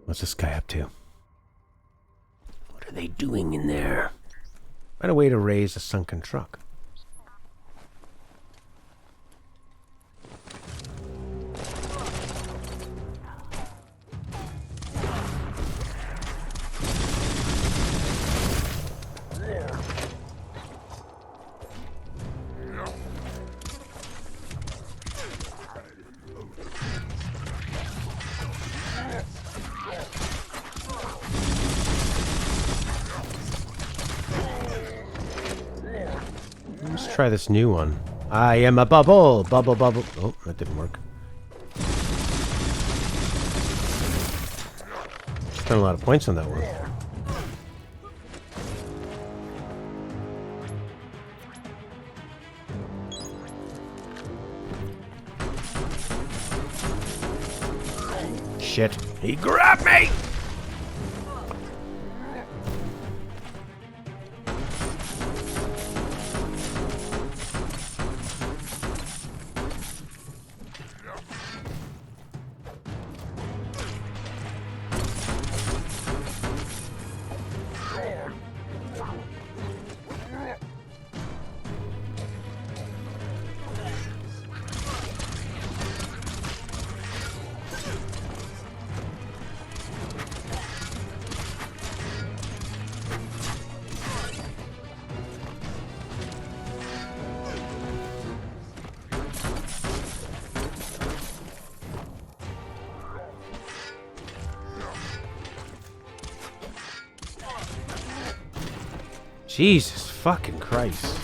What's this guy up to? What are they doing in there? Find a way to raise a sunken truck. Let's try this new one. I am a bubble! Bubble, bubble. Oh, that didn't work. Spent a lot of points on that one. Shit. He grabbed me! Jesus fucking Christ.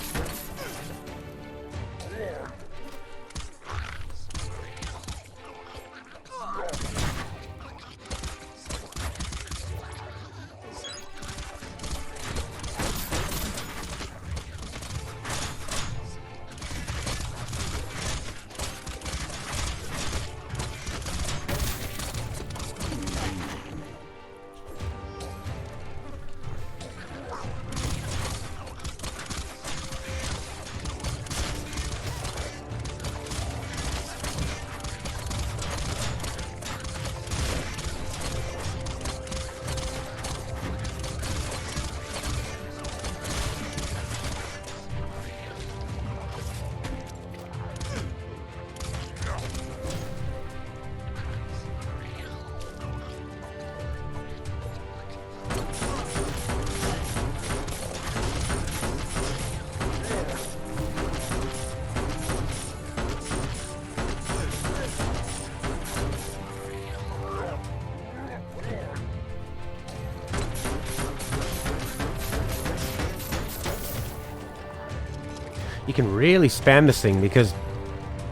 You can really spam this thing because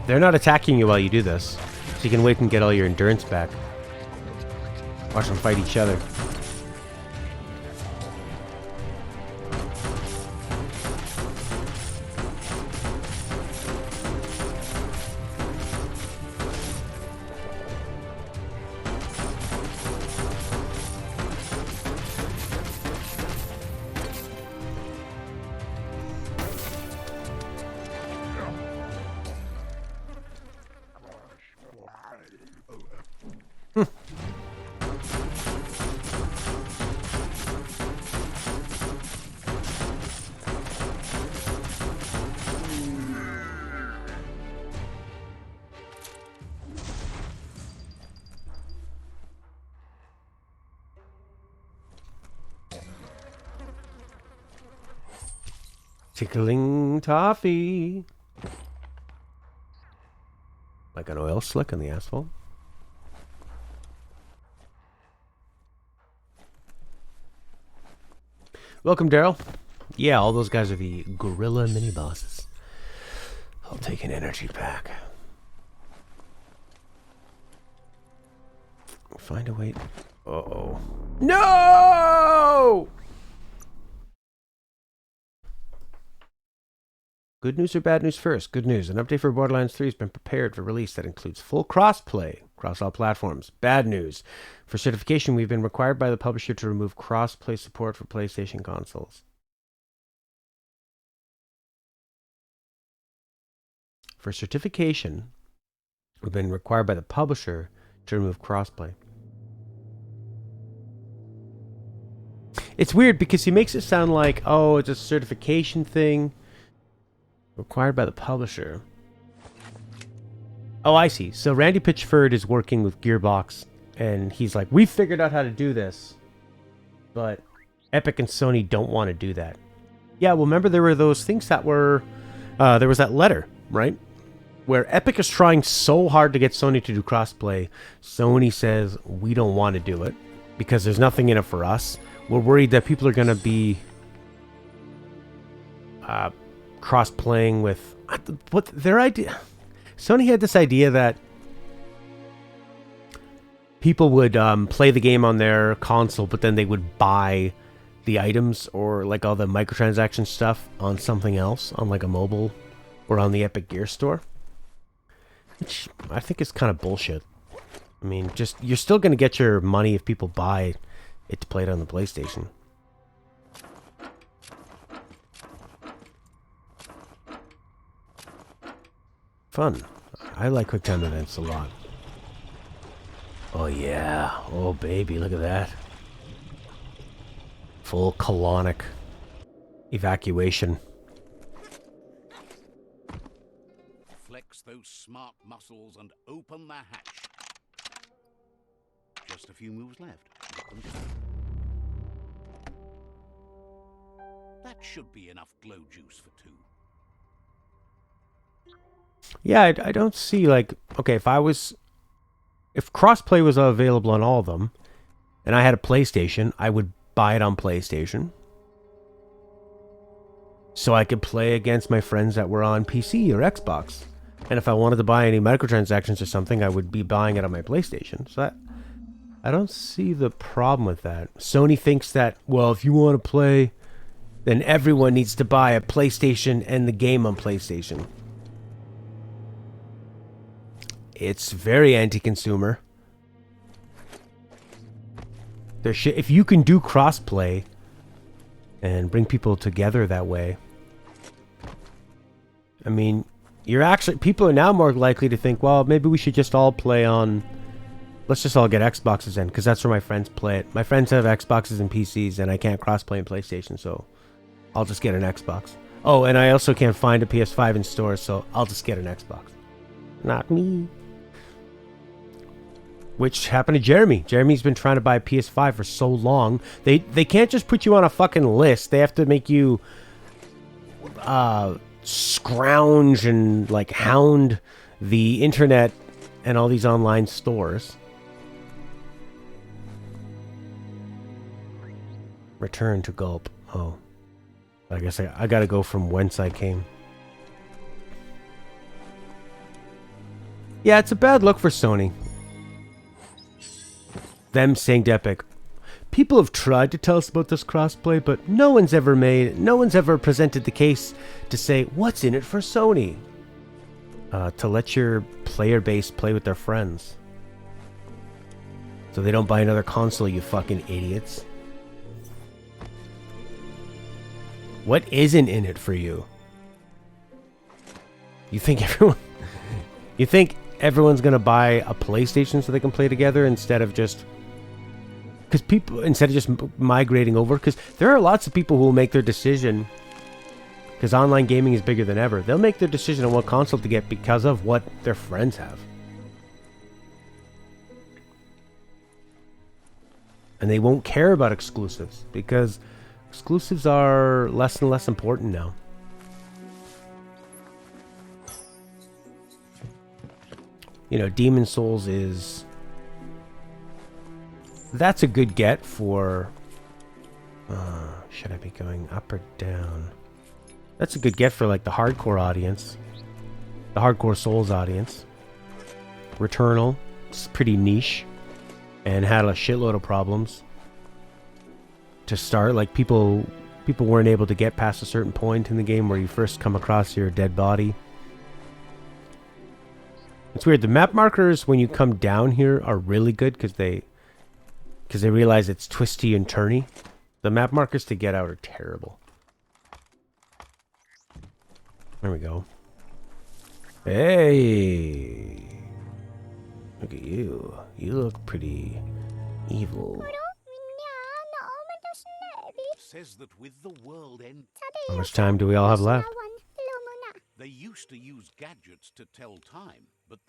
they're not attacking you while you do this. So you can wait and get all your endurance back. Watch them fight each other. Tickling toffee. Like an oil slick on the asphalt. Welcome, Daryl. Yeah, all those guys are the gorilla mini bosses. I'll take an energy pack. Find a way. Uh-oh. No! Good news or bad news first? Good news. An update for Borderlands 3 has been prepared for release that includes full cross-play across all platforms. Bad news. For certification, we've been required by the publisher to remove cross-play support for PlayStation consoles. For certification, we've been required by the publisher to remove cross-play. It's weird because he makes it sound like, oh, it's a certification thing required by the publisher. Oh, I see. So Randy Pitchford is working with Gearbox, and he's like, we figured out how to do this, but Epic and Sony don't want to do that. Yeah, well, remember there were those things that were, there was that letter, right? Where Epic is trying so hard to get Sony to do crossplay. Sony says, we don't want to do it because there's nothing in it for us. We're worried that people are going to be cross-playing with... What their idea... Sony had this idea that people would play the game on their console, but then they would buy the items or like all the microtransaction stuff on something else, on like a mobile or on the Epic Gear Store. Which I think is kind of bullshit. I mean, just you're still going to get your money if people buy it to play it on the PlayStation. Fun. I like QuickTime events a lot. Oh yeah. Oh baby, look at that. Full colonic evacuation. Flex those smart muscles and open the hatch. Just a few moves left. That should be enough glow juice for two. Yeah, I don't see, like... Okay, if crossplay was available on all of them, and I had a PlayStation, I would buy it on PlayStation. So I could play against my friends that were on PC or Xbox. And if I wanted to buy any microtransactions or something, I would be buying it on my PlayStation. So I don't see the problem with that. Sony thinks that, well, if you want to play, then everyone needs to buy a PlayStation and the game on PlayStation. It's very anti-consumer. If you can do crossplay and bring people together that way, I mean, people are now more likely to think, well, maybe we should just all play on... Let's just all get Xboxes in, because that's where my friends play it. My friends have Xboxes and PCs, and I can't crossplay in PlayStation, so I'll just get an Xbox. Oh, and I also can't find a PS5 in stores, so I'll just get an Xbox. Not me. Which happened to Jeremy. Jeremy's been trying to buy a PS5 for so long. They can't just put you on a fucking list. They have to make you scrounge and like hound the internet and all these online stores. Return to Gulp. Oh. I guess I gotta go from whence I came. Yeah, it's a bad look for Sony. Them saying to Epic, people have tried to tell us about this crossplay, but no one's ever presented the case to say, what's in it for Sony? To let your player base play with their friends. So they don't buy another console, you fucking idiots. What isn't in it for you? You think everyone's gonna buy a PlayStation so they can play together instead of just migrating over? Because there are lots of people who will make their decision, because online gaming is bigger than ever. They'll make their decision on what console to get because of what their friends have. And they won't care about exclusives, because exclusives are less and less important now. You know, Demon Souls is... That's a good get for... should I be going up or down? That's a good get for, like, the hardcore audience. The hardcore Souls audience. Returnal. It's pretty niche. And had a shitload of problems to start. Like, people weren't able to get past a certain point in the game where you first come across your dead body. It's weird. The map markers, when you come down here, are really good because they realize it's twisty and turny. The map markers to get out are terrible. There we go. Hey! Look at you. You look pretty evil. says that with the world end, How much time do we all have left? they used to use gadgets to tell time, but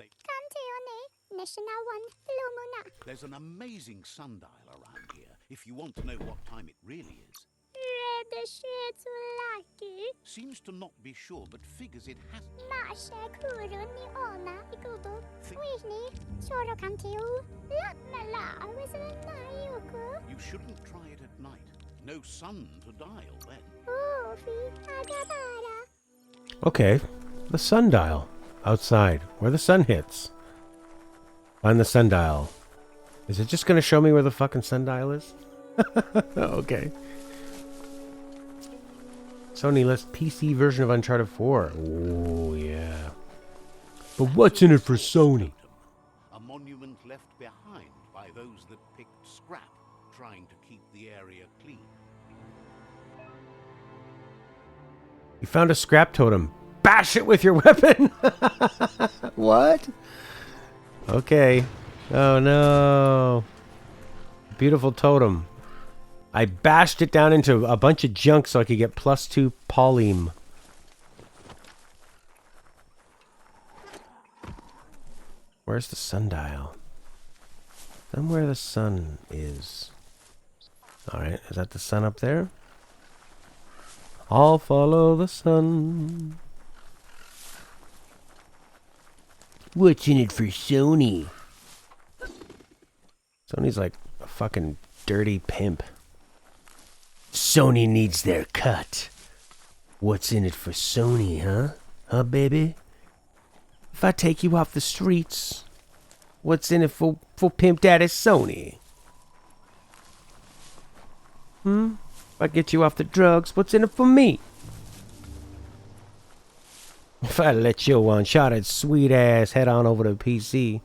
there's an amazing sundial around here if you want to know what time it really is. Seems to not be sure, but figures it has. You shouldn't try it at night. No sun to dial then. Okay, the sundial. Outside, where the sun hits. Find the sundial. Is it just going to show me where the fucking sundial is? Okay. Sony lists PC version of Uncharted 4. Oh, yeah. But what's in it for Sony? A monument left behind by those that picked scrap, trying to keep the area clean. You found a scrap totem. Bash it with your weapon! What? Okay. Oh no. Beautiful totem. I bashed it down into a bunch of junk so I could get +2 polyme. Where's the sundial? Somewhere the sun is. Alright, is that the sun up there? I'll follow the sun. What's in it for Sony? Sony's like a fucking dirty pimp. Sony needs their cut. What's in it for Sony, huh? Huh, baby? If I take you off the streets, what's in it for Pimp Daddy Sony? If I get you off the drugs, what's in it for me? If I let your uncharted sweet ass head on over to PC,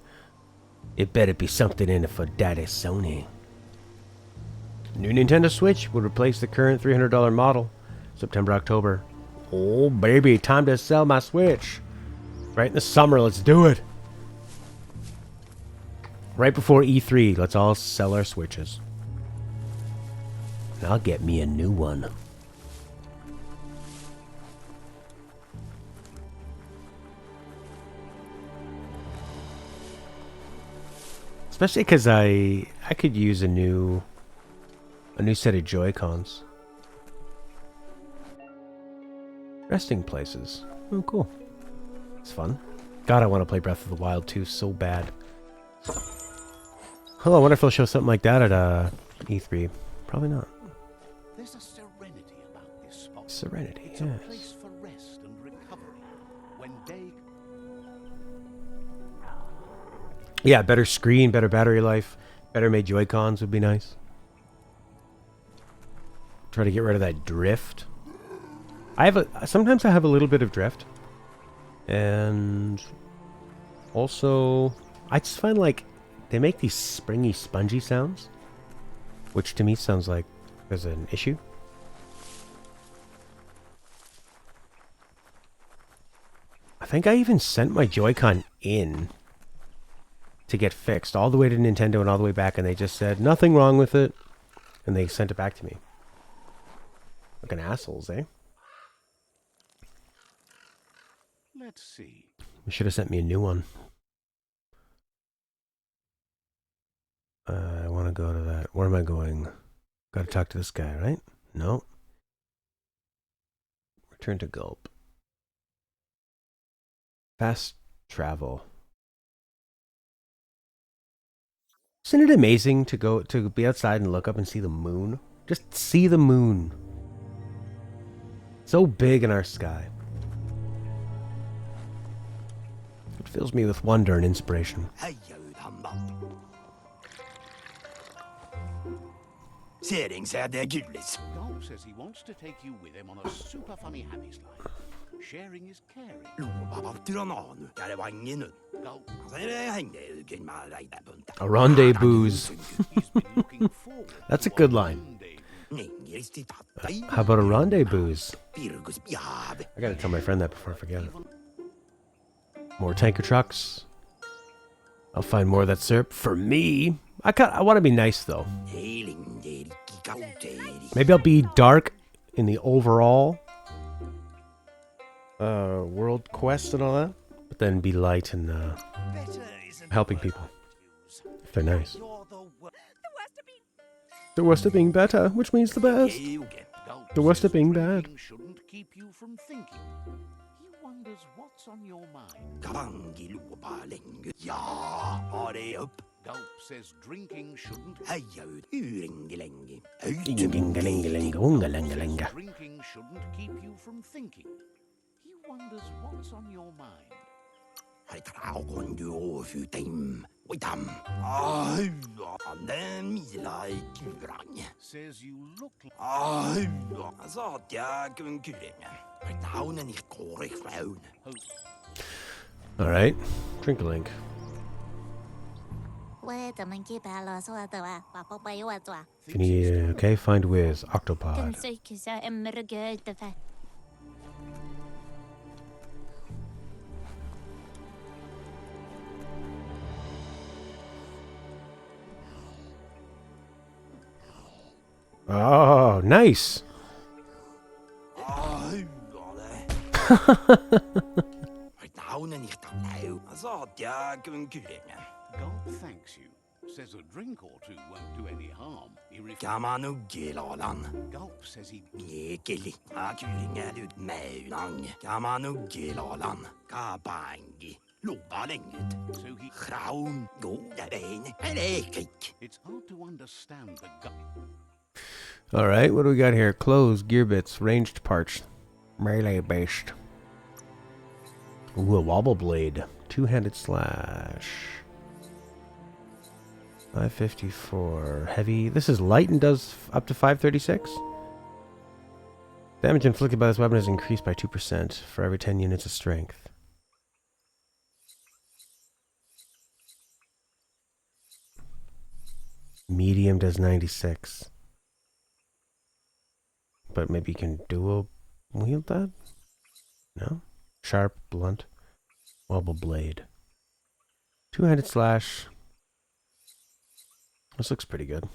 it better be something in it for Daddy Sony. New Nintendo Switch would replace the current $300 model. September, October. Oh baby, time to sell my Switch. Right in the summer, let's do it. Right before E3, let's all sell our Switches. And I'll get me a new one. Especially because I could use a new set of Joy-Cons. Resting places. Oh, cool. It's fun. God, I want to play Breath of the Wild 2 so bad. Oh, I wonder if they'll show something like that at E3. Probably not. There's a serenity about this spot. Serenity, it's yes. a place for rest and recovery. When day... Yeah, better screen, better battery life, better made Joy-Cons would be nice. Try to get rid of that drift. Sometimes I have a little bit of drift. And also, I just find like they make these springy, spongy sounds, which to me sounds like there's an issue. I think I even sent my Joy-Con in to get fixed all the way to Nintendo and all the way back, and they just said nothing wrong with it, and they sent it back to me. Fucking assholes, eh? Let's see. You should have sent me a new one. I want to go to that. Where am I going? Got to talk to this guy, right? No. Return to Gulp. Fast travel. Isn't it amazing to be outside and look up and see the moon? Just see the moon. So big in our sky. It fills me with wonder and inspiration. Gulp says he wants to take you with him on a super funny happy slide. Sharing is caring. Gulp. A rendezvous. That's a good line. How about a rendezvous? I gotta tell my friend that before I forget it. More tanker trucks. I'll find more of that syrup for me. I want to be nice though. Maybe I'll be dark in the overall world quest and all that, but then be light and helping people if they're nice. The worst of being better, which means the best. The worst of being bad. Shouldn't keep you from thinking. He wonders what's on your mind. Gulp says drinking shouldn't. Drinking shouldn't keep you from thinking. He wonders what's on your mind. Says you look Alright, drink a link. If you need, okay, find Wiz, Octopod. Oh, nice! Gulp thanks you. Says a drink or two won't do any harm. He Gulp says he It's hard to understand the Gulp. Alright, what do we got here? Clothes, gear bits, ranged parts, melee based. Ooh, a wobble blade. Two-handed slash. 554. Heavy. This is light and does up to 536. Damage inflicted by this weapon is increased by 2% for every 10 units of strength. Medium does 96. But maybe you can dual wield that? No? Sharp, blunt, wobble blade. Two-handed slash. This looks pretty good.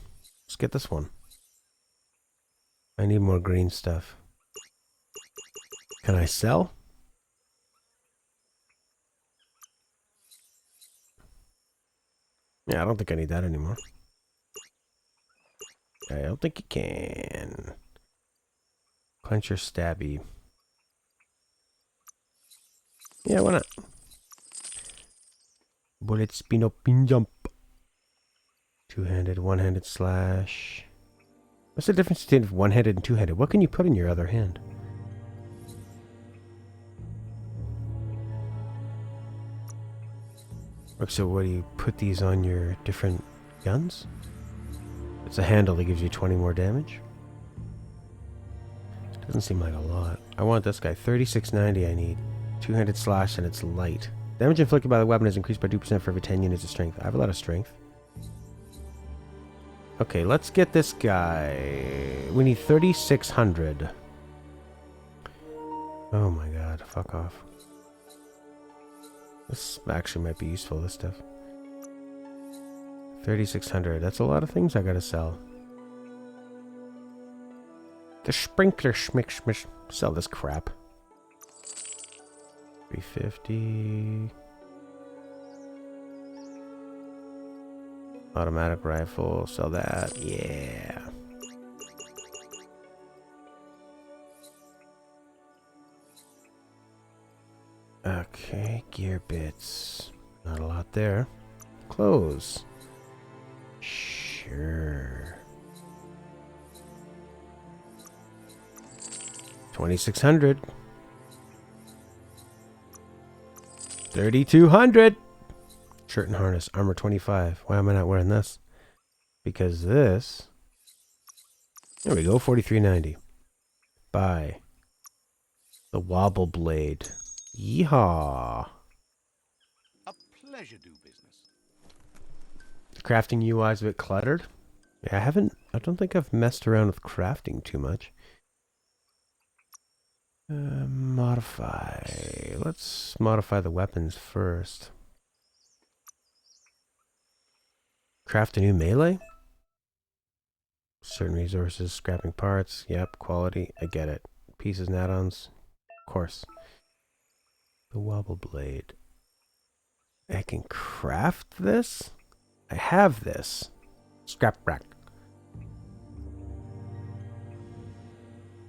Let's get this one. I need more green stuff. Can I sell? Yeah, I don't think I need that anymore. I don't think you can. Clench your stabby. Yeah, why not? Bullet spin up pin jump. Two-handed, one-handed slash. What's the difference between one-handed and two-handed? What can you put in your other hand? So what do you put these on your different guns? It's a handle that gives you 20 more damage. Doesn't seem like a lot. I want this guy. 3690 I need. Two-handed slash and it's light. Damage inflicted by the weapon is increased by 2% for every 10 units of strength. I have a lot of strength. Okay, let's get this guy. We need 3600. Oh my god, fuck off. This actually might be useful, this stuff. 3600. That's a lot of things I gotta sell. The sprinkler schmick schmish. Sell this crap. 350. Automatic rifle. Sell that. Yeah. Okay. Gear bits. Not a lot there. Clothes. Sure. 2600. 3200. Shirt and harness. Armor 25. Why am I not wearing this? Because this. There we go. 4390. Buy. The wobble blade. Yeehaw. A pleasure do business. The crafting UI is a bit cluttered. Yeah, I don't think I've messed around with crafting too much. Modify. Let's modify the weapons first. Craft a new melee? Certain resources, scrapping parts. Yep, quality. I get it. Pieces and add-ons. Of course. The wobble blade. I can craft this? I have this. Scrap rack.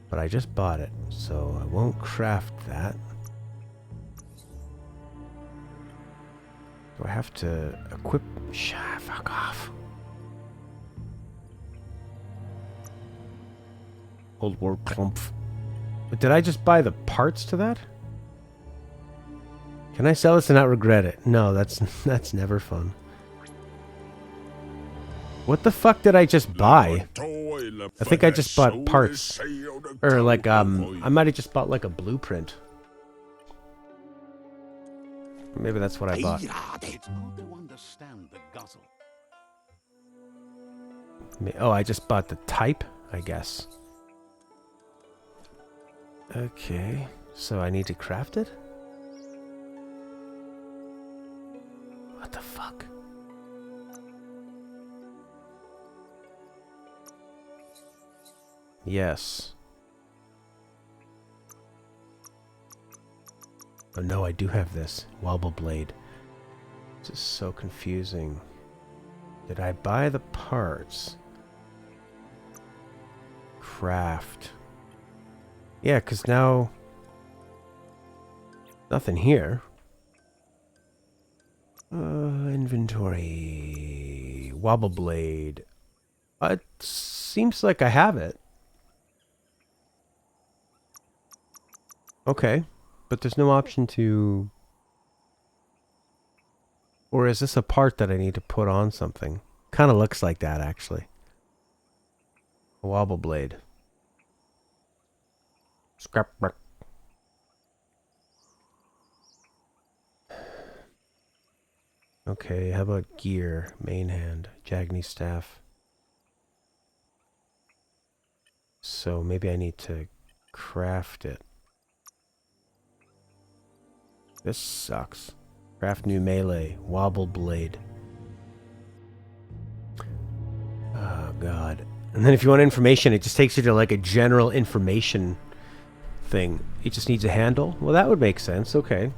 But I just bought it, so I won't craft that. Do I have to equip? Fuck off. Old war clump. But did I just buy the parts to that? Can I sell this and not regret it? No, that's never fun. What the fuck did I just buy? I think I just bought parts. Or like, I might have just bought like a blueprint. Maybe that's what I bought. It's hard to understand the guzzle. Oh, I just bought the type, I guess. Okay, so I need to craft it? What the fuck? Yes. Oh no, I do have this. Wobble blade. This is so confusing. Did I buy the parts? Craft. Yeah, because now... nothing here. Inventory. Wobble blade. It seems like I have it. Okay. But there's no option to... or is this a part that I need to put on something? Kind of looks like that, actually. A wobble blade. Scrap brick. Okay, how about gear? Main hand. Jagni staff. So maybe I need to craft it. This sucks. Craft new melee. Wobble blade. Oh, God. And then if you want information, it just takes you to like a general information thing. It just needs a handle? Well, that would make sense. Okay.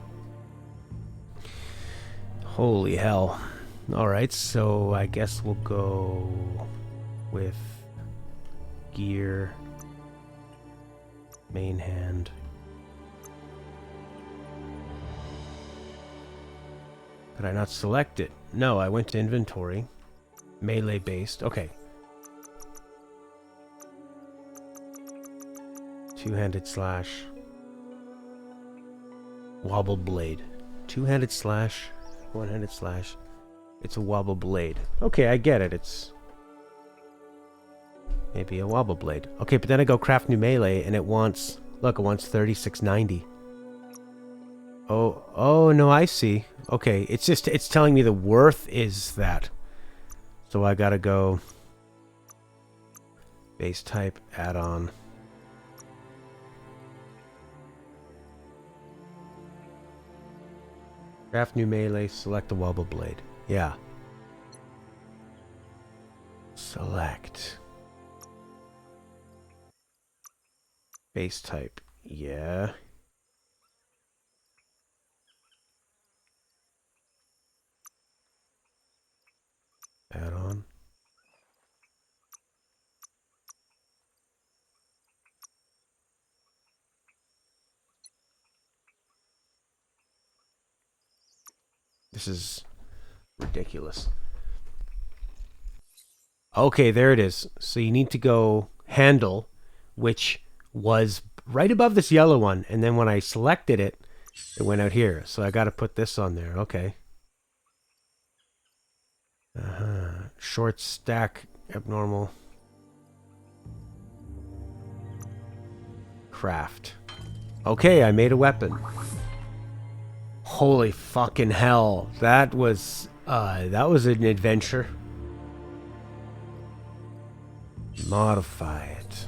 Holy hell. Alright, so I guess we'll go with gear. Main hand. Did I not select it? No, I went to inventory. Melee based. Okay. Two-handed slash. Wobble blade. Two-handed slash. One-handed slash. It's a wobble blade. Okay, I get it. It's maybe a wobble blade. Okay, but then I go craft new melee and it wants... look, it wants 3690. Oh, no, I see. Okay, it's telling me the worth is that. So I gotta go base type, add-on. Craft new melee, select the wobble blade. Yeah. Select. Base type. Yeah. Add-on. This is ridiculous. Okay, there it is. So you need to go handle, which was right above this yellow one, and then when I selected it, it went out here. So I got to put this on there. Okay. Short stack, abnormal. Craft. Okay, I made a weapon. Holy fucking hell. That was an adventure. Modify it.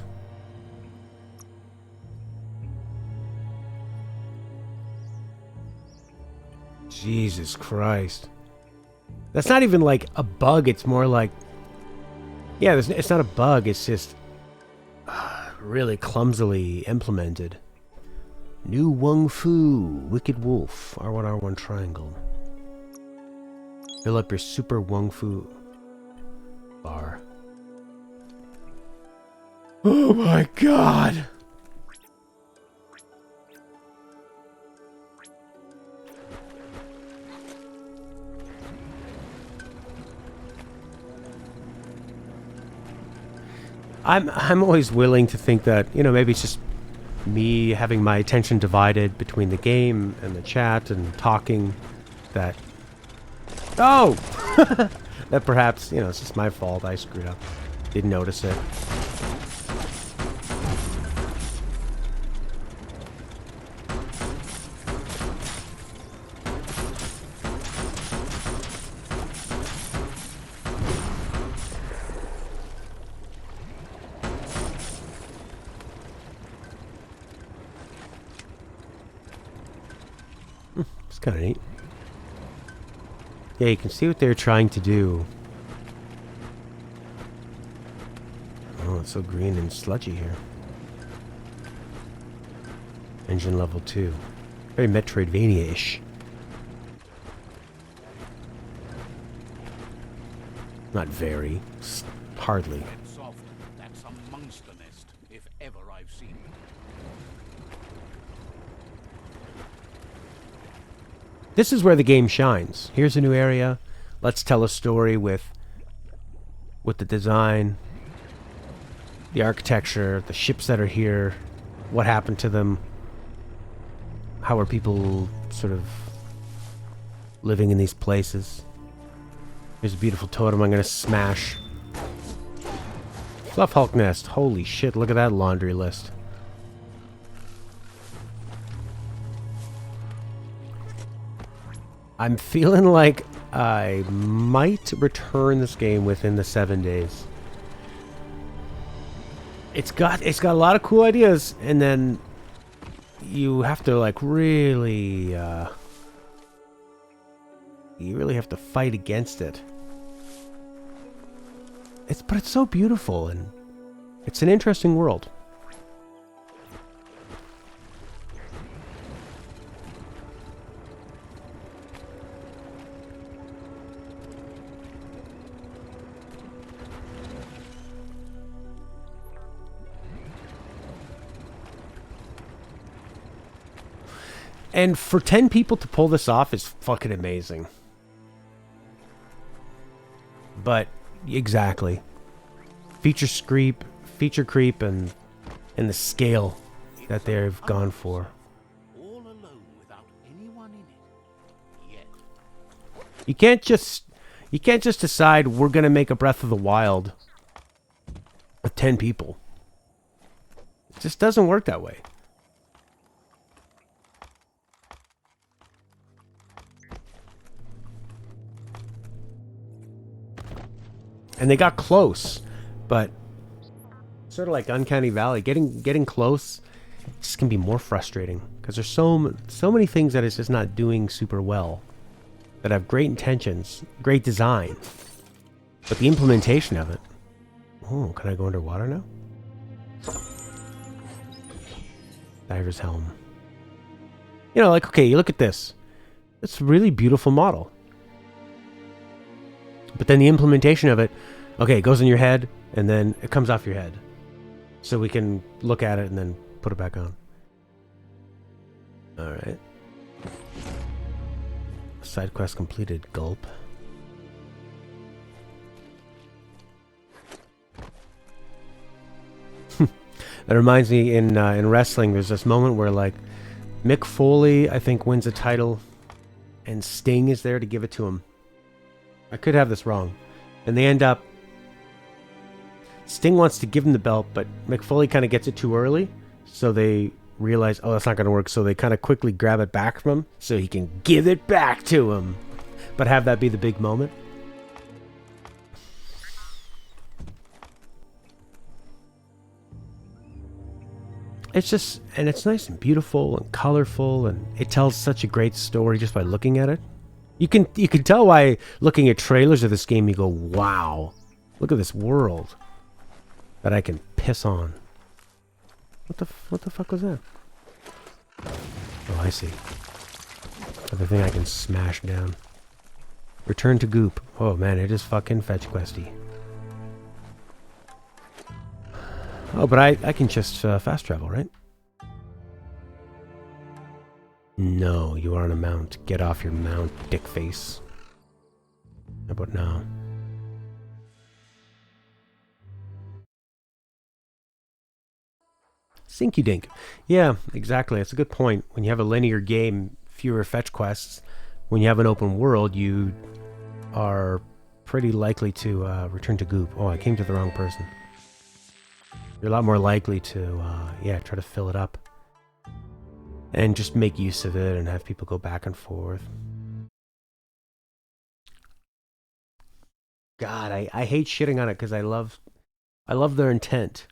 Jesus Christ. That's not even like a bug, it's more like Yeah, it's not a bug. It's just really clumsily implemented. New Wung Fu, Wicked Wolf, R1 R1 triangle. Fill up your super Wung Fu bar. Oh my god! I'm always willing to think that, you know, maybe it's just me having my attention divided between the game and the chat and talking that... Oh! That perhaps, you know, it's just my fault. I screwed up. Didn't notice it. It's kind of neat. Yeah, you can see what they're trying to do. Oh, it's so green and sludgy here. Engine level 2. Very Metroidvania-ish. Not very. Hardly. Soft. That's a monster nest, if ever I've seen it. This is where the game shines. Here's a new area. Let's tell a story with the design, the architecture, the ships that are here, what happened to them, how are people sort of living in these places. Here's a beautiful totem I'm going to smash. Fluff Hulk nest. Holy shit, look at that laundry list. I'm feeling like I might return this game within the 7 days. It's got a lot of cool ideas, and then you have to like really you really have to fight against it. But it's so beautiful, and it's an interesting world. And for 10 people to pull this off is fucking amazing. But exactly. Feature creep, and the scale that they've gone for. All alone without anyone in it. Yet. You can't just decide we're gonna make a Breath of the Wild with 10 people. It just doesn't work that way. And they got close, but sort of like Uncanny Valley, getting close just can be more frustrating because there's so many things that it's just not doing super well that have great intentions, great design, but the implementation of it. Oh, can I go underwater now? Diver's helm. You know, like, okay, you look at this. It's a really beautiful model. But then the implementation of it, okay, it goes in your head, and then it comes off your head. So we can look at it and then put it back on. Alright. Side quest completed. Gulp. That reminds me, in wrestling, there's this moment where, like, Mick Foley, I think, wins a title, and Sting is there to give it to him. I could have this wrong. And they end up... Sting wants to give him the belt, but Mick Foley kind of gets it too early. So they realize, oh, that's not going to work. So they kind of quickly grab it back from him so he can give it back to him. But have that be the big moment. It's just... And it's nice and beautiful and colorful. And it tells such a great story just by looking at it. You can tell why looking at trailers of this game you go, wow, Look at this world that I can piss on. What the fuck was that? Oh, I see. Other thing I can smash down. Return to goop. Oh man, it is fucking fetch questy. Oh, but I can just fast travel, right? No, you are on a mount. Get off your mount, dickface. How about now? Sinky dink. Yeah, exactly. That's a good point. When you have a linear game, fewer fetch quests. When you have an open world, you are pretty likely to return to goop. Oh, I came to the wrong person. You're a lot more likely to, yeah, try to fill it up. And just make use of it and have people go back and forth. God, I hate shitting on it because I love their intent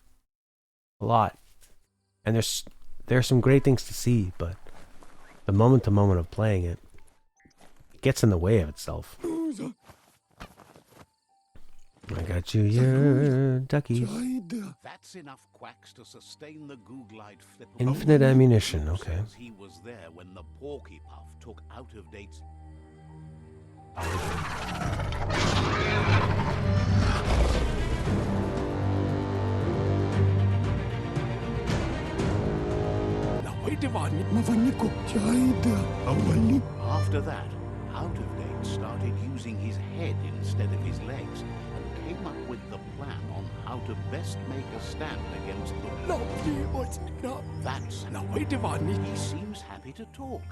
a lot. And there's some great things to see, but the moment to moment of playing it gets in the way of itself. I got you, your duckies. That's enough quacks to sustain the Googlite flip. Infinite ammunition, okay. He was there when the Porky Puff took out of date. After that, out of date started using his head instead of his legs and came up with the plan on how to best make a stand against the... That's... He seems happy to talk.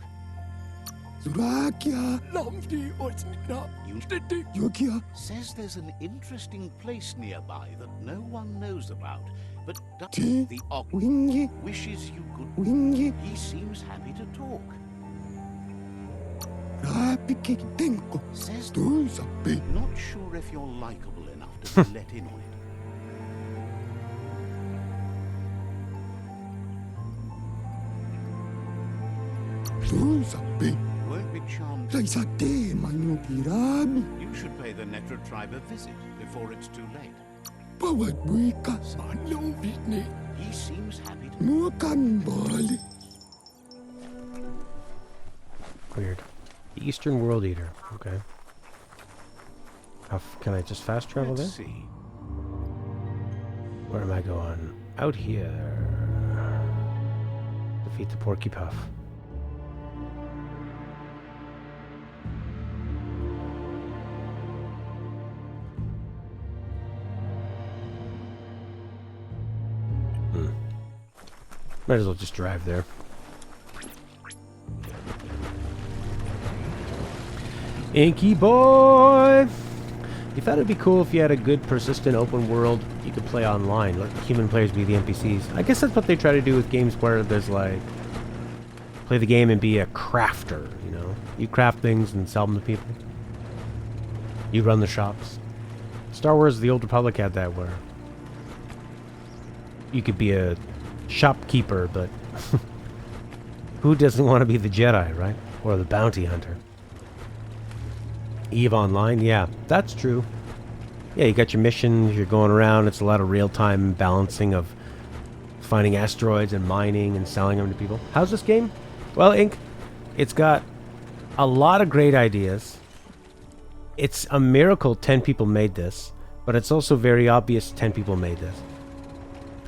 Says there's an interesting place nearby that no one knows about, but the ox wishes you could... He seems happy to talk. Says not sure if you're likable enough to be let in on it. Won't be charmed. You should pay the Netra tribe a visit before it's too late. He seems happy to... Weird. Eastern World Eater. Okay. Can I just fast travel there? Let's see. Where am I going? Out here. Defeat the Porky Puff. Might as well just drive there. Inky boy! You thought it'd be cool if you had a good, persistent open world you could play online. Let human players be the NPCs. I guess that's what they try to do with games where there's like... Play the game and be a crafter, you know? You craft things and sell them to people. You run the shops. Star Wars The Old Republic had that where... You could be a shopkeeper, but... Who doesn't want to be the Jedi, right? Or the bounty hunter? EVE Online, yeah, that's true. Yeah, you got your missions, you're going around, it's a lot of real-time balancing of finding asteroids and mining and selling them to people. How's this game? Well, Inc., it's got a lot of great ideas. It's a miracle 10 people made this, but it's also very obvious 10 people made this.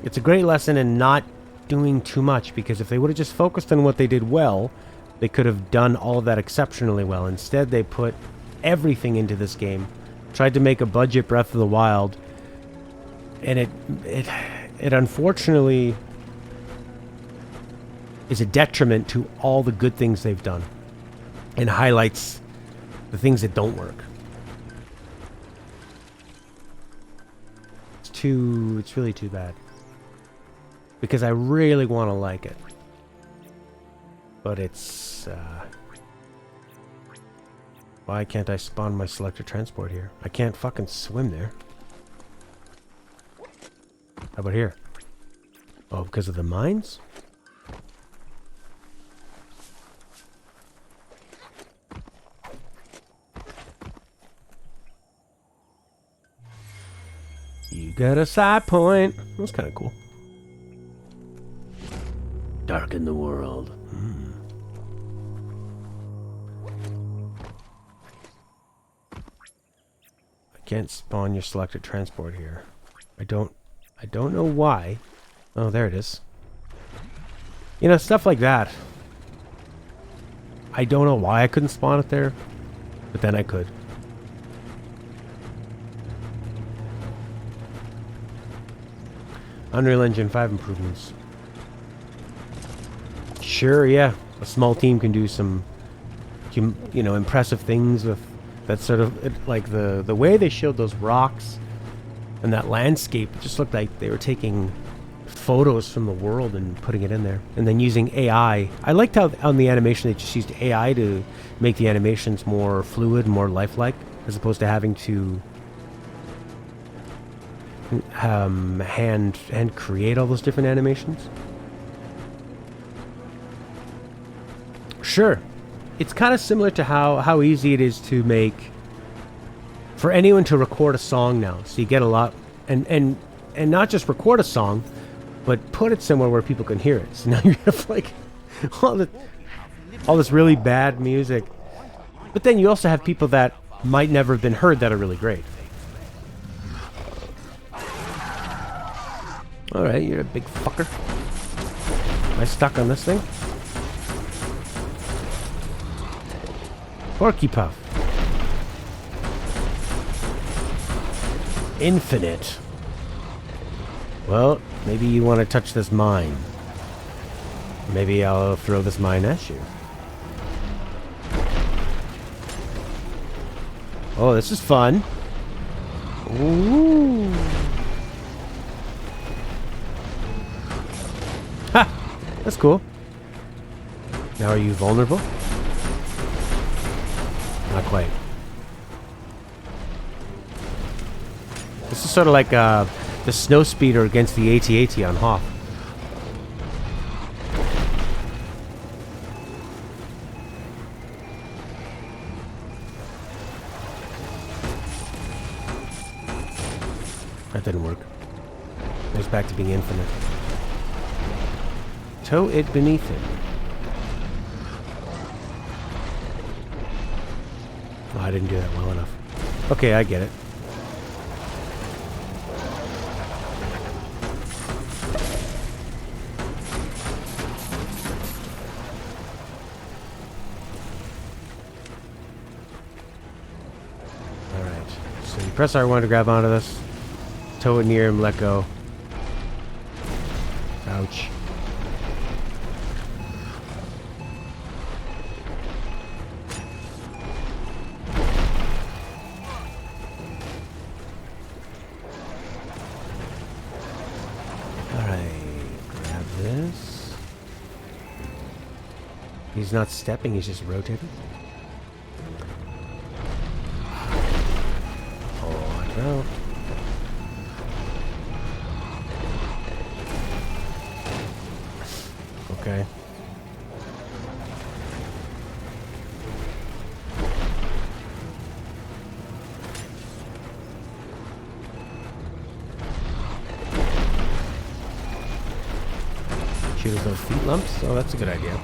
It's a great lesson in not doing too much, because if they would have just focused on what they did well, they could have done all of that exceptionally well. Instead, they put everything into this game, tried to make a budget Breath of the Wild, and it unfortunately is a detriment to all the good things they've done, and highlights the things that don't work. It's really too bad. Because I really want to like it. But it's... Why can't I spawn my selector transport here? I can't fucking swim there. How about here? Oh, because of the mines? Got a side point. That's kind of cool. Darken the world. I can't spawn your selected transport here. I don't know why. Oh, there it is. You know, stuff like that. I don't know why I couldn't spawn it there, but then I could. Unreal Engine 5 improvements. Sure, yeah. A small team can do some, you know, impressive things with that sort of, like the way they showed those rocks and that landscape. It just looked like they were taking photos from the world and putting it in there. And then using AI. I liked how on the animation they just used AI to make the animations more fluid, more lifelike, as opposed to having to hand create all those different animations. Sure. It's kind of similar to how easy it is to make for anyone to record a song now. So you get a lot and not just record a song, but put it somewhere where people can hear it. So now you have like all this really bad music. But then you also have people that might never have been heard that are really great. Alright, you're a big fucker. Am I stuck on this thing? Porky Puff. Infinite. Well, maybe you want to touch this mine. Maybe I'll throw this mine at you. Oh, this is fun. Ooh. Ha! That's cool. Now are you vulnerable? Not quite. This is sort of like the snow speeder against the AT-AT on Hoth. That didn't work. It was back to being infinite. Tow it beneath it. Oh, I didn't do that well enough. Okay, I get it. Alright. So you press R1 to grab onto this. Tow it near him, let go. Ouch. He's not stepping, he's just rotating. Oh, no. Okay. Shoot those feet lumps? Oh, that's a good idea.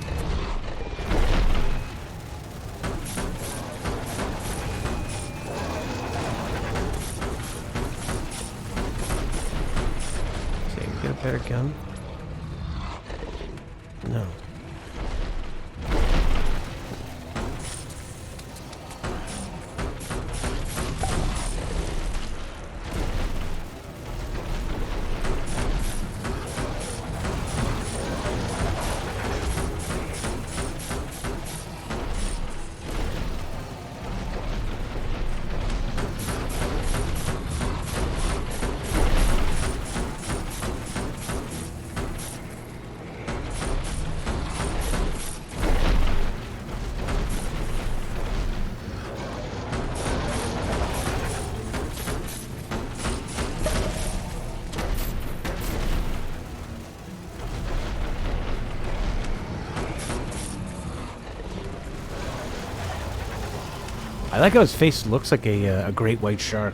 Better gun? No. I like how his face looks like a great white shark.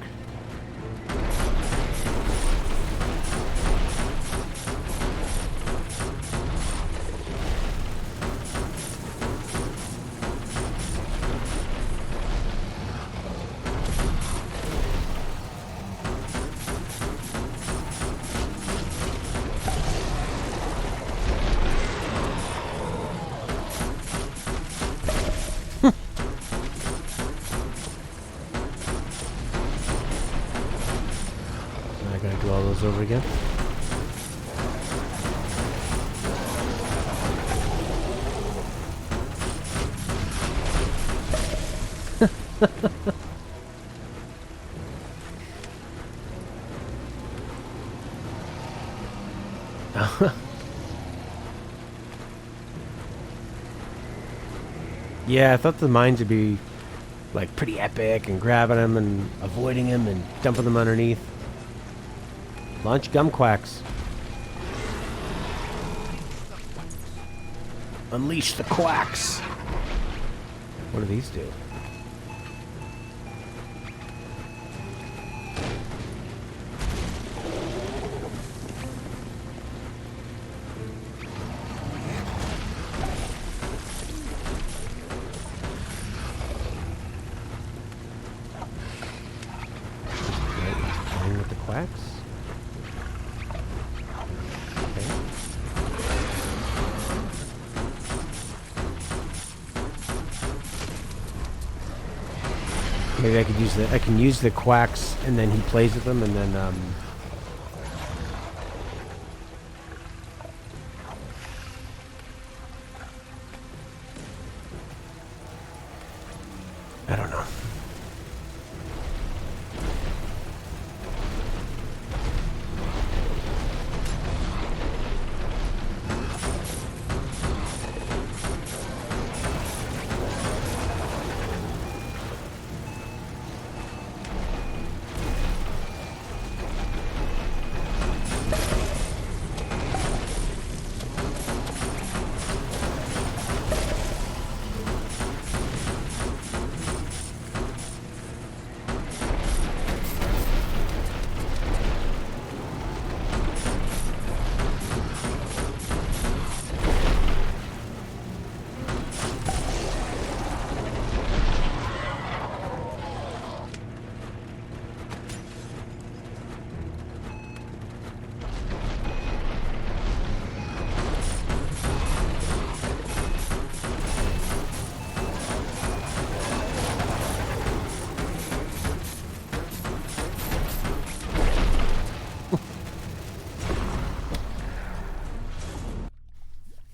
those over again. Yeah, I thought the mines would be like pretty epic and grabbing them and avoiding them and dumping them underneath. Launch gum quacks. Unleash the quacks. What do these do? Playing with the quacks. Maybe I could use I can use the quacks and then he plays with them and then I don't know.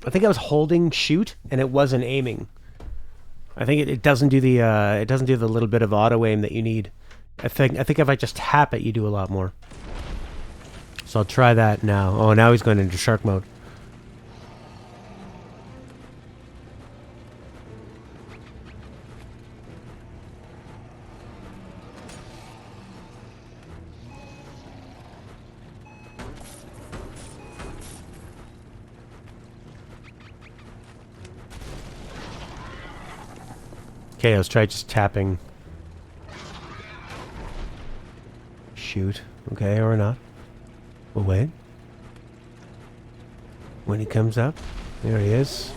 I think I was holding shoot and it wasn't aiming. I think it doesn't do the little bit of auto aim that you need. I think if I just tap it, you do a lot more. So I'll try that now. Oh, now he's going into shark mode. Okay, let's try just tapping. Shoot. Okay, or not. We'll wait. When he comes up, there he is.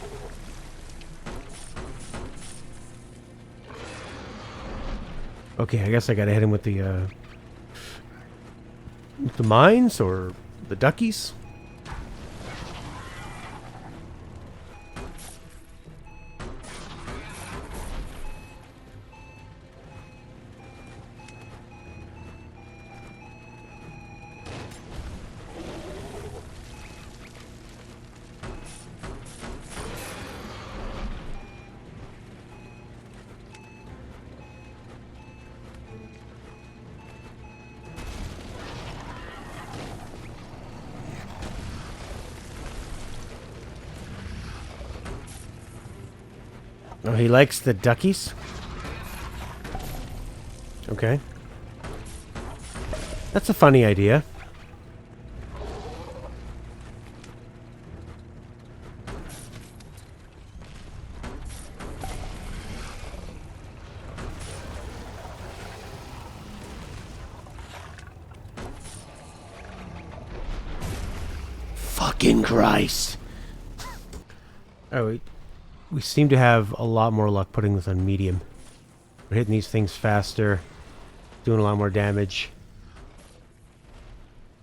Okay, I guess I gotta hit him with the mines or the duckies. Oh, he likes the duckies? Okay. That's a funny idea. Fucking Christ. Oh, we seem to have a lot more luck putting this on medium. We're hitting these things faster, doing a lot more damage.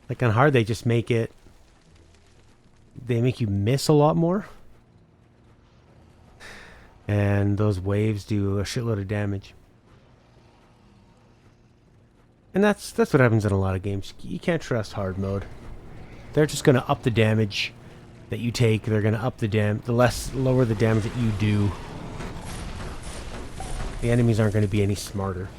Like on hard, they just make it... They make you miss a lot more. And those waves do a shitload of damage. And that's what happens in a lot of games. You can't trust hard mode. They're just gonna up the damage that you take. They're gonna up the lower the damage that you do. The enemies aren't gonna be any smarter.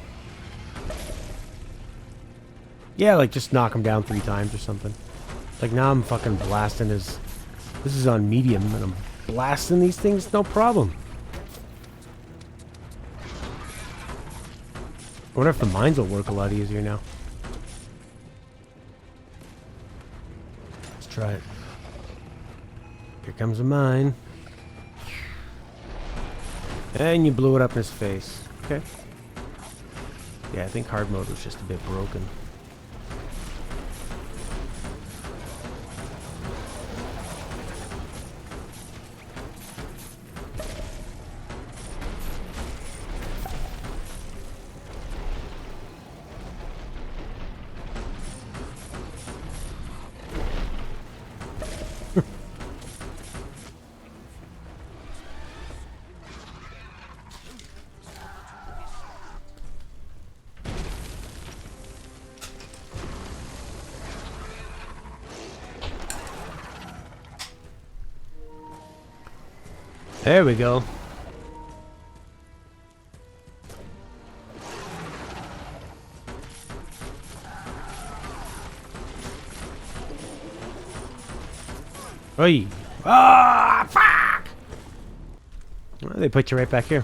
Yeah, like just knock them down 3 times or something. Like now I'm fucking blasting his... This is on medium and I'm blasting these things, no problem. I wonder if the mines will work a lot easier now. Let's try it. Here comes a mine. And you blew it up in his face. Okay. Yeah, I think hard mode was just a bit broken. There we go. Oi! Ah, fuck! Well, they put you right back here.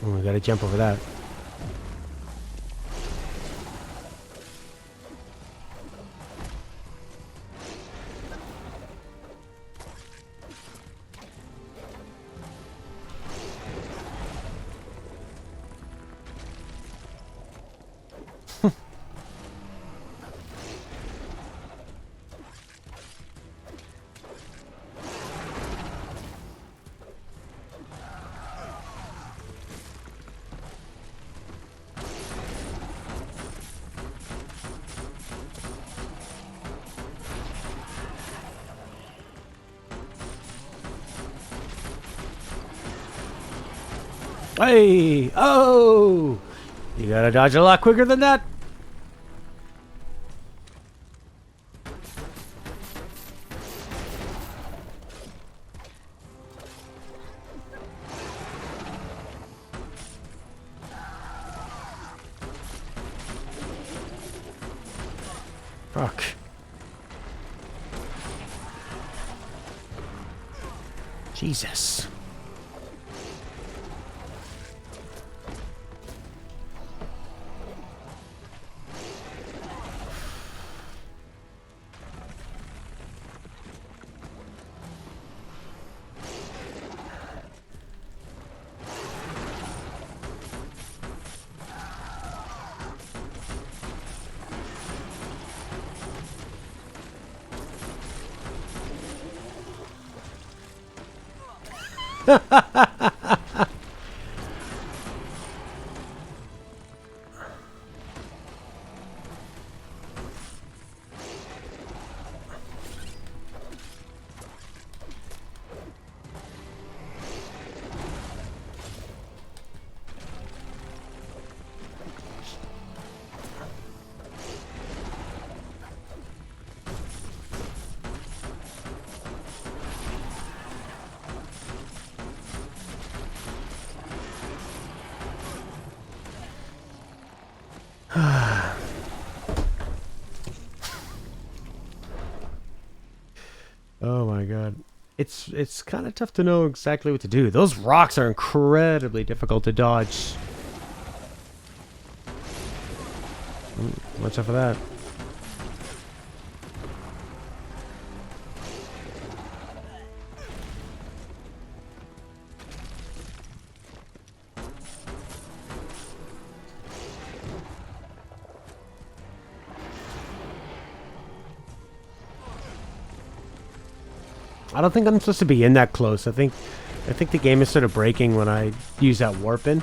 Oh, we gotta jump over that. Hey! Oh! You gotta dodge a lot quicker than that. Fuck. Jesus. Oh my god. It's kind of tough to know exactly what to do. Those rocks are incredibly difficult to dodge. Watch out for that. I don't think I'm supposed to be in that close. I think the game is sort of breaking when I use that warp in.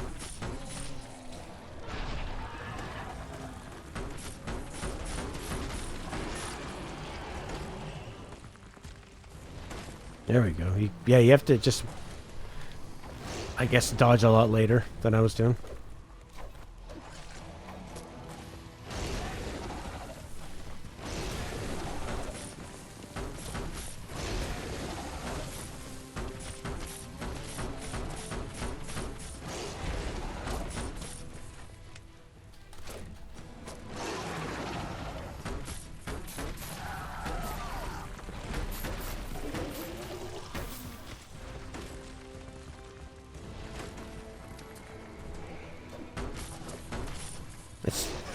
There we go. Yeah, you have to just, I guess, dodge a lot later than I was doing.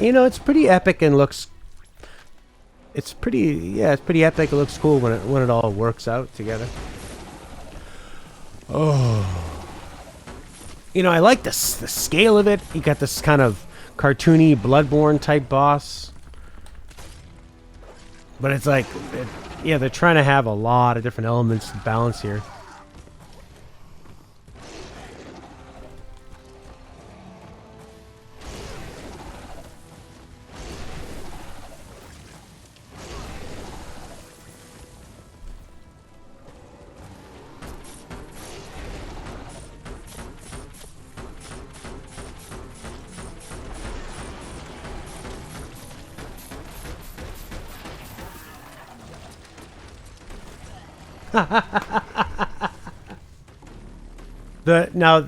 It's pretty epic and looks. It's pretty epic. It looks cool when it all works out together. Oh, I like the scale of it. You got this kind of cartoony Bloodborne type boss, but it's like, they're trying to have a lot of different elements to balance here.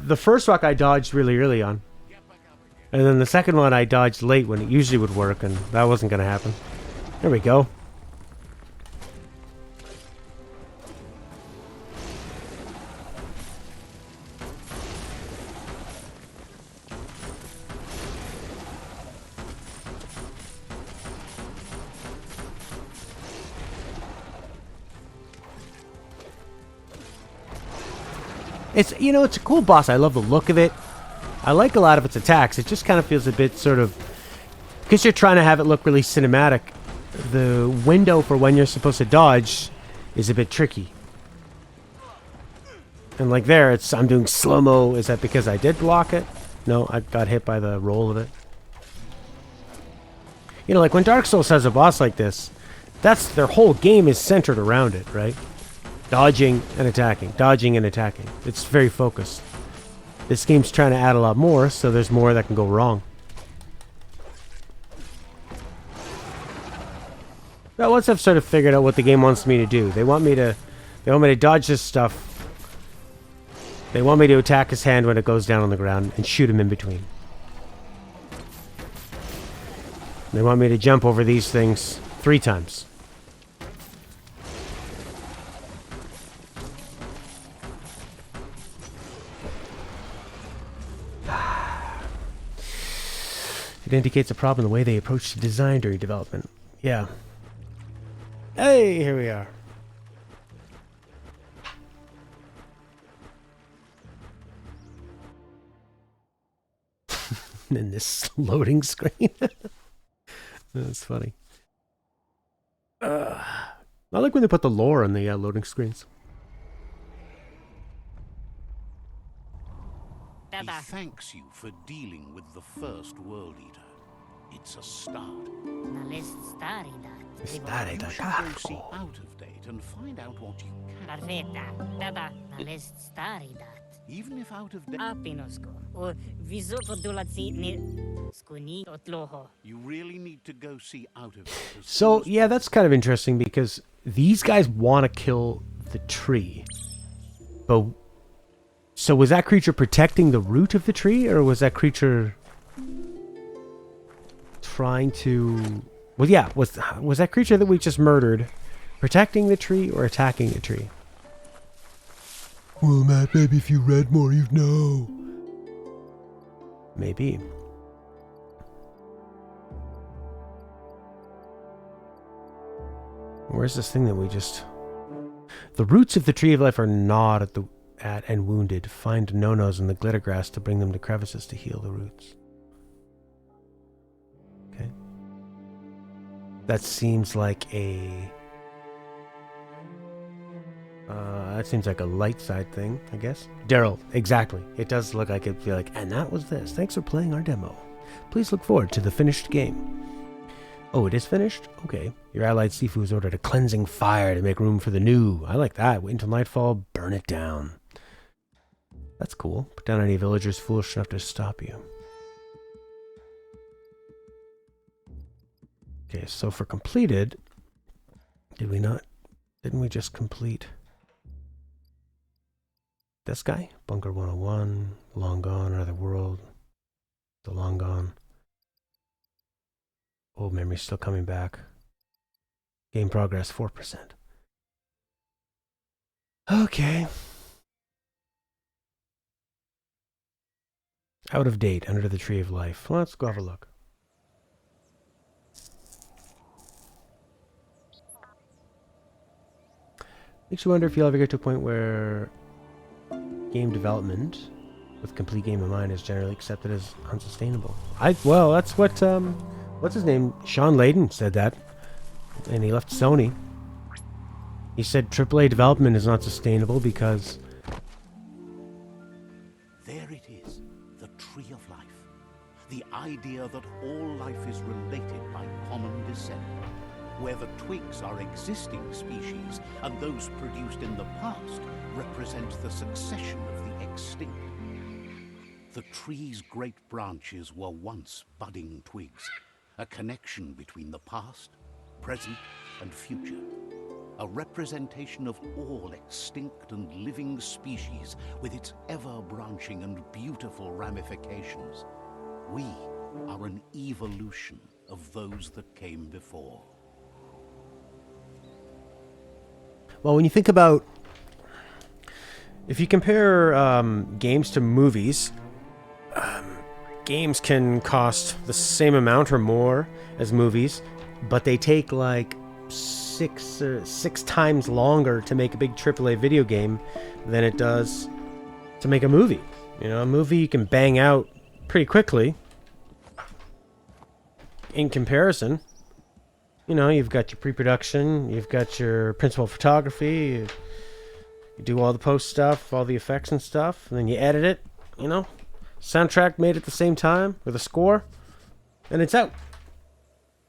The first rock I dodged really early on, and then the second one I dodged late when it usually would work, and that wasn't gonna happen. There we go. It's a cool boss. I love the look of it. I like a lot of its attacks. It just kind of feels a bit sort of, because you're trying to have it look really cinematic, the window for when you're supposed to dodge is a bit tricky. And like there, I'm doing slow-mo. Is that because I did block it? No, I got hit by the roll of it. Like when Dark Souls has a boss like this, that's their whole game is centered around it, right? Dodging and attacking. Dodging and attacking. It's very focused. This game's trying to add a lot more, so there's more that can go wrong. But once I've sort of figured out what the game wants me to do, they want me to dodge this stuff. They want me to attack his hand when it goes down on the ground and shoot him in between. They want me to jump over these things 3 times. It indicates a problem in the way they approach the design during development. Yeah. Hey, here we are. In this loading screen. That's funny. I like when they put the lore on the loading screens. He thanks you for dealing with the first World Eater. It's a start. You should go see Out of Date and find out what you can. Even if Out of Date... You really need to go see Out of Date. So, yeah, that's kind of interesting because these guys want to kill the tree. But... So was that creature protecting the root of the tree, or was that creature trying to... Well, yeah, was that creature that we just murdered protecting the tree or attacking the tree? Well, Matt, maybe if you read more, you'd know. Maybe. Where's this thing that we just... The roots of the Tree of Life are gnawed at and wounded. Find no-nos in the glitter grass to bring them to crevices to heal the roots. Okay. That seems like a... that seems like a light side thing, I guess. Daryl, exactly. It does look like it'd be like, and that was this. Thanks for playing our demo. Please look forward to the finished game. Oh, it is finished? Okay. Your allied Sifu has ordered a cleansing fire to make room for the new. I like that. Wait until nightfall, burn it down. That's cool. Put down any villagers foolish enough to stop you. Okay, so for completed, did we not? Didn't we just complete this guy? Bunker 101, Long Gone, Another World, The Long Gone. Old memory's still coming back. Game progress 4%. Okay. Out of date, Under the Tree of Life. Well, let's go have a look. Makes you wonder if you'll ever get to a point where game development with complete game in mind is generally accepted as unsustainable. Well, that's what what's his name? Sean Layden said that, and he left Sony. He said AAA development is not sustainable because There it is, the tree of life. The idea that all life is related by common descent, where the twigs are existing species and those produced in the past represent the succession of the extinct. The tree's great branches were once budding twigs, a connection between the past, present, and future. A representation of all extinct and living species with its ever-branching and beautiful ramifications. We are an evolution of those that came before. well, when you think about if you compare games to movies, games can cost the same amount or more as movies, but they take like six times longer to make a big AAA video game than it does to make a movie. You know, a movie you can bang out pretty quickly. In comparison, you know, you've got your pre-production, you've got your principal photography, you do all the post stuff, all the effects and stuff, and then you edit it, you know. Soundtrack made at the same time with a score, and it's out.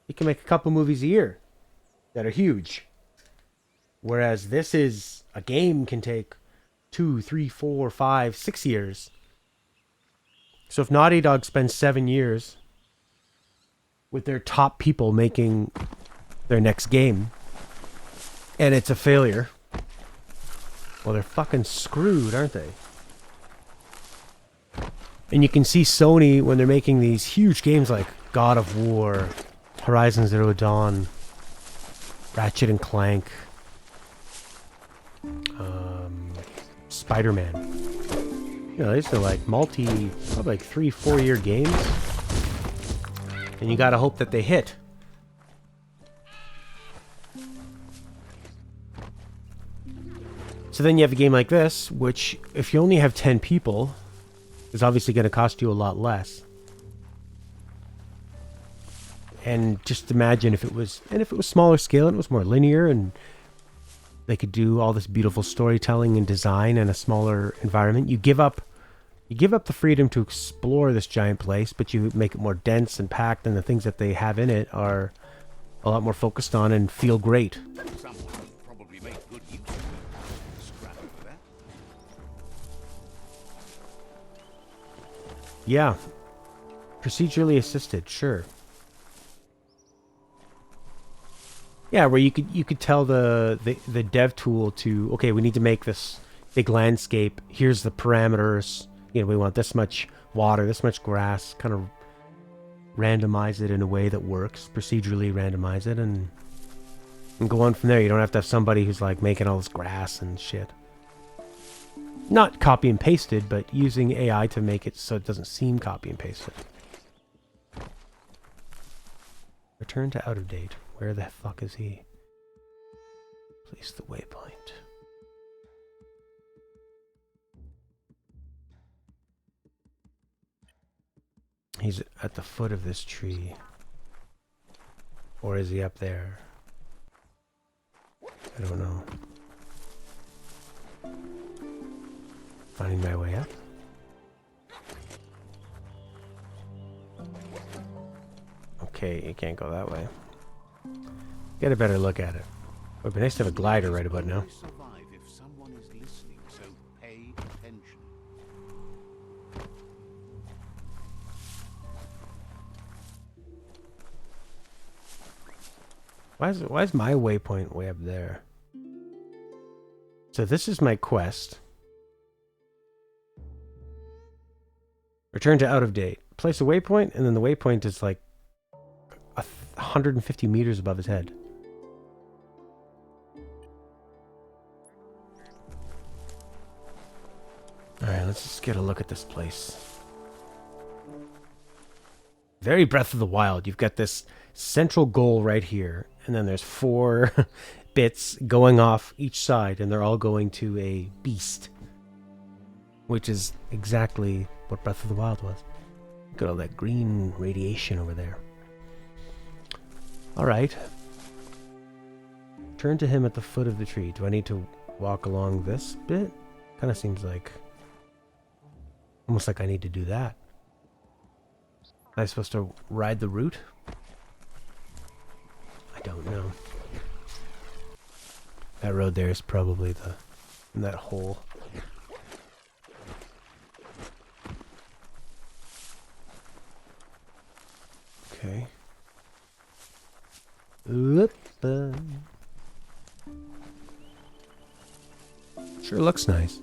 You can make a couple movies a year that are huge. Whereas this is a game can take 2, 3, 4, 5, 6 years. So if Naughty Dog spends 7 years with their top people making their next game, and it's a failure, well, they're fucking screwed, aren't they? And you can see Sony when they're making these huge games like God of War, Horizon Zero Dawn, Ratchet and Clank, Spider-Man. You know, these are like probably like 3-4 year games. And you gotta hope that they hit. So then you have a game like this, which if you only have 10 people, is obviously going to cost you a lot less. And just imagine if it was smaller scale and it was more linear and they could do all this beautiful storytelling and design in a smaller environment. You give up the freedom to explore this giant place, but you make it more dense and packed, and the things that they have in it are a lot more focused on and feel great. Someone probably made good use of it. Scrap for that. Yeah. Procedurally assisted, sure. Yeah, where you could tell the dev tool to, okay, we need to make this big landscape. Here's the parameters. You know, we want this much water, this much grass, kind of randomize it in a way that works, procedurally randomize it, and go on from there. You don't have to have somebody who's like making all this grass and shit. Not copy and pasted, but using AI to make it so it doesn't seem copy and pasted. Return to out of date. Where the fuck is he? Place the waypoint. He's at the foot of this tree. Or is he up there? I don't know. Finding my way up. Okay, you can't go that way. Get a better look at it. Would be nice to have a glider right about now. Survive if someone is listening, so pay attention. Why is my waypoint way up there? So this is my quest. Return to out of date. Place a waypoint, and then the waypoint is like 150 meters above his head. Alright, let's just get a look at this place. Very Breath of the Wild. You've got this central goal right here, and then there's 4 bits going off each side, and they're all going to a beast. Which is exactly what Breath of the Wild was. Look at all that green radiation over there. Alright. Turn to him at the foot of the tree. Do I need to walk along this bit? Kind of seems like... almost like I need to do that. Am I supposed to ride the route? I don't know. That road there is probably in that hole. Okay. Sure looks nice.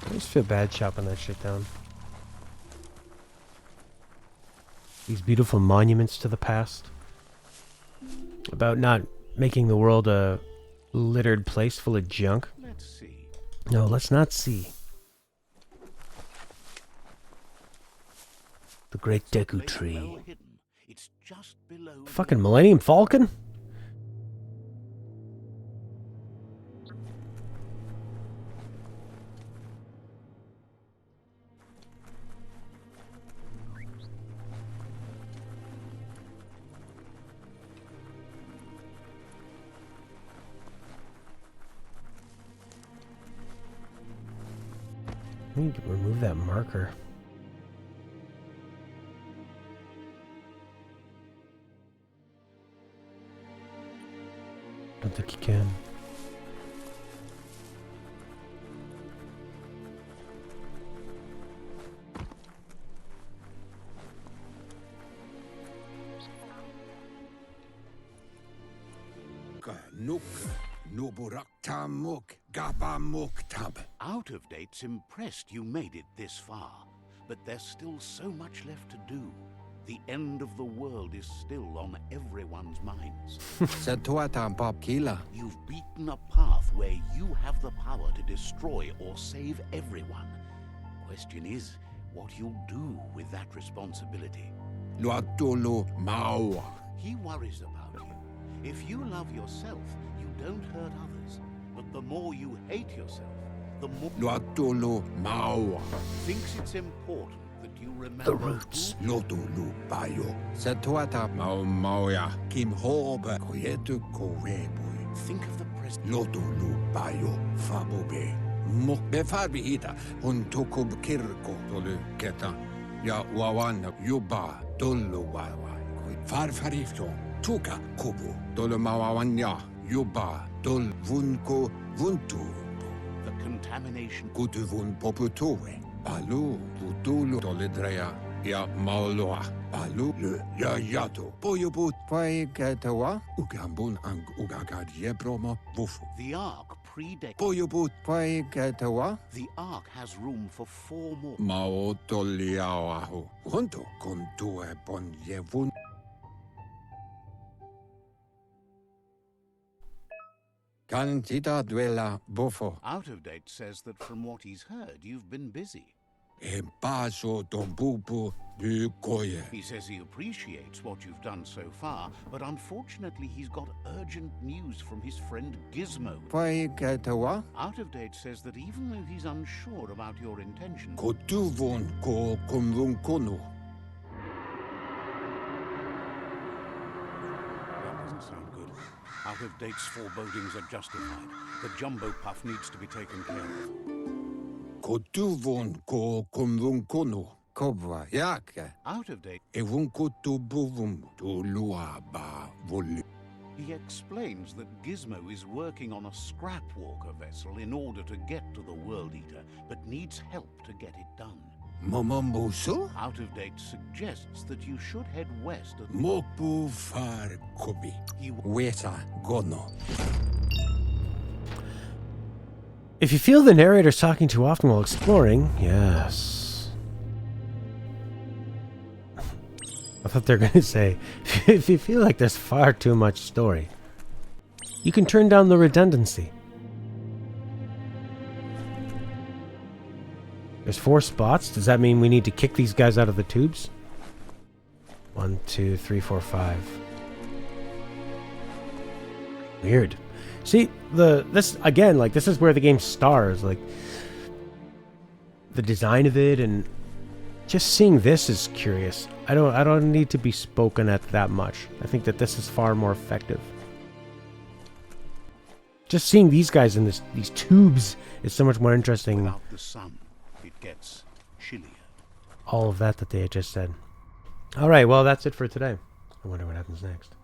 I just feel bad chopping that shit down. These beautiful monuments to the past. About not making the world a littered place full of junk. Let's see. No, let's not see. The Great Deku Place Tree. well hidden. It's just below the Fucking Millennium Falcon? I need to remove that marker. Don't think you can. Out of date's impressed you made it this far, but there's still so much left to do. The end of the world is still on everyone's minds. You've beaten a path where you have the power to destroy or save everyone. Question is, what you'll do with that responsibility. He worries about you. If you love yourself, you don't hurt others. But the more you hate yourself, the more... Thinks it's important that you remember... The roots. Think of the present. Tuka kubu dolo mawawanya yuba dol vunko vuntu The contamination... kutuvun poputowe balu vutulu doledrea ya mauloa balu le ya yato boyobut pai katawa ugambun ang ugagad yebromo bufu The Ark predates... boyobut pai katawa The Ark has room for 4 more. mao toliawahu hunto kontue bon yevun Cantita duela bofo. Out of date says that from what he's heard, you've been busy. E paso dombubu du koye. He says he appreciates what you've done so far, but unfortunately he's got urgent news from his friend Gizmo. Pai katawa. Out of date says that even though he's unsure about your intentions, Kotuvon ko kumvun kono. Out-of-date's forebodings are justified. The jumbo puff needs to be taken care of. Kotuvon ko kumvun kono. Kobwa yake. Out-of-date, Evun kotu buvum tu lua ba voli. he explains that Gizmo is working on a scrap walker vessel in order to get to the World Eater, but needs help to get it done. Momomboso? Out-of-date suggests that you should head west at Mopu far kobi. He Weta gono. If you feel the narrator's talking too often while exploring, yes. I thought they were going to say, if you feel like there's far too much story, you can turn down the redundancy. There's 4 spots. Does that mean we need to kick these guys out of the tubes? 1, 2, 3, 4, 5. Weird. See, this again, like, this is where the game stars, like the design of it, and just seeing this is curious. I don't need to be spoken at that much. I think that this is far more effective. Just seeing these guys in these tubes is so much more interesting. without the sun, it gets chillier. All of that they had just said. All right, well, that's it for today. I wonder what happens next.